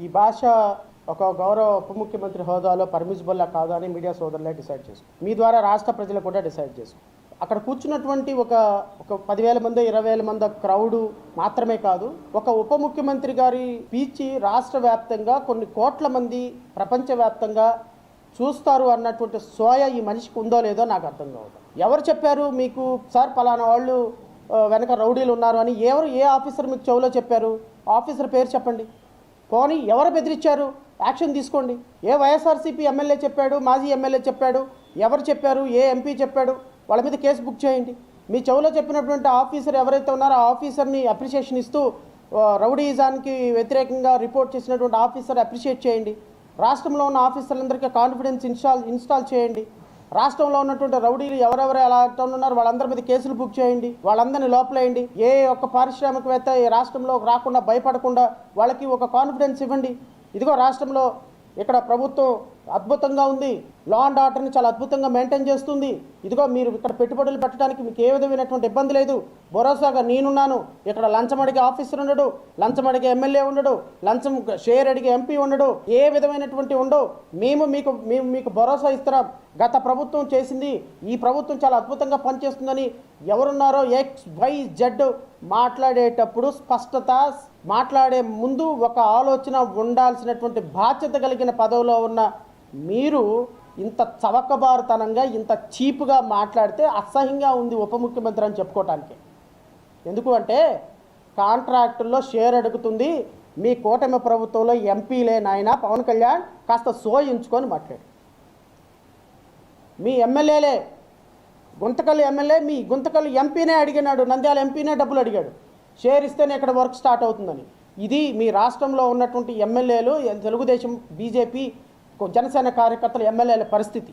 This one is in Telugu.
ఈ భాష ఒక గౌరవ ఉప ముఖ్యమంత్రి హోదాలో పర్మిసిబుల్లా కాదా అని మీడియా సోదరులే డిసైడ్ చేసుకో, మీ ద్వారా రాష్ట్ర ప్రజలు కూడా డిసైడ్ చేసుకో. అక్కడ కూర్చున్నటువంటి ఒక 10,000 మంది 20,000 మంది క్రౌడు మాత్రమే కాదు, ఒక ఉప ముఖ్యమంత్రి గారి స్పీచ్ రాష్ట్ర వ్యాప్తంగా కొన్ని కోట్ల మంది ప్రపంచవ్యాప్తంగా చూస్తారు అన్నటువంటి సోయ ఈ మనిషికి ఉందో లేదో నాకు అర్థం కావదు. ఎవరు చెప్పారు మీకు సార్ పలానా వాళ్ళు వెనక రౌడీలు ఉన్నారు అని? ఏ ఆఫీసర్ మీకు చెవులో చెప్పారు? ఆఫీసర్ పేరు చెప్పండి. పోనీ ఎవరు బెదిరించారు? యాక్షన్ తీసుకోండి. ఏ వైఎస్ఆర్సీపీ ఎమ్మెల్యే చెప్పాడు? మాజీ ఎమ్మెల్యే చెప్పాడు? ఎవరు చెప్పారు? ఏ ఎంపీ చెప్పాడు? వాళ్ళ మీద కేసు బుక్ చేయండి. మీ చెవులో చెప్పినటువంటి ఆఫీసర్ ఎవరైతే ఉన్నారో ఆ ఆఫీసర్ని అప్రిషియేషన్ ఇస్తూ రౌడీజానికి వ్యతిరేకంగా రిపోర్ట్ చేసినటువంటి ఆఫీసర్ అప్రిషియేట్ చేయండి. రాష్ట్రంలో ఉన్న ఆఫీసర్లందరికీ కాన్ఫిడెన్స్ ఇన్స్టాల్ చేయండి. రాష్ట్రంలో ఉన్నటువంటి రౌడీలు ఎవరెవరు ఎలా ఉన్నారు వాళ్ళందరి మీద కేసులు బుక్ చేయండి. వాళ్ళందరినీ లోపలేయండి. ఏ ఒక్క పారిశ్రామికవేత్త ఈ రాష్ట్రంలో రాకుండా భయపడకుండా వాళ్ళకి ఒక కాన్ఫిడెన్స్ ఇవ్వండి. ఇదిగో రాష్ట్రంలో ఇక్కడ ప్రభుత్వం అద్భుతంగా ఉంది, లా అండ్ ఆర్డర్ని చాలా అద్భుతంగా మెయింటైన్ చేస్తుంది, ఇదిగో మీరు ఇక్కడ పెట్టుబడులు పెట్టడానికి మీకు ఏ విధమైనటువంటి ఇబ్బంది లేదు, భరోసాగా నేనున్నాను, ఇక్కడ లంచం అడిగే ఆఫీసర్ ఉండడు, లంచం అడిగే ఎమ్మెల్యే ఉండడు, లంచం షేర్ అడిగే ఎంపీ ఉండడు, ఏ విధమైనటువంటి ఉండవు. మేము మీకు భరోసా ఇస్తున్నాం. గత ప్రభుత్వం చేసింది, ఈ ప్రభుత్వం చాలా అద్భుతంగా పనిచేస్తుందని ఎవరున్నారో XYZ మాట్లాడేటప్పుడు స్పష్టత, మాట్లాడే ముందు ఒక ఆలోచన ఉండాల్సినటువంటి బాధ్యత కలిగిన పదవిలో ఉన్న మీరు ఇంత చవకబారుతనంగా ఇంత చీప్గా మాట్లాడితే అసహ్యంగా ఉంది ఉప ముఖ్యమంత్రి అని చెప్పుకోవటానికి. ఎందుకు అంటే కాంట్రాక్టుల్లో షేర్ అడుగుతుంది మీ కూటమి ప్రభుత్వంలో ఎంపీలే నాయన. పవన్ కళ్యాణ్ కాస్త సోయించుకొని మాట్లాడు. మీ ఎమ్మెల్యేలే, గుంతకల్లు ఎమ్మెల్యే మీ గుంతకల్లు ఎంపీనే అడిగినాడు, నంద్యాల ఎంపీనే డబ్బులు అడిగాడు షేర్ ఇస్తేనే ఇక్కడ వర్క్ స్టార్ట్ అవుతుందని. ఇది మీ రాష్ట్రంలో ఉన్నటువంటి ఎమ్మెల్యేలు, తెలుగుదేశం, బీజేపీ, జనసేన కార్యకర్తలు, ఎమ్మెల్యేల పరిస్థితి.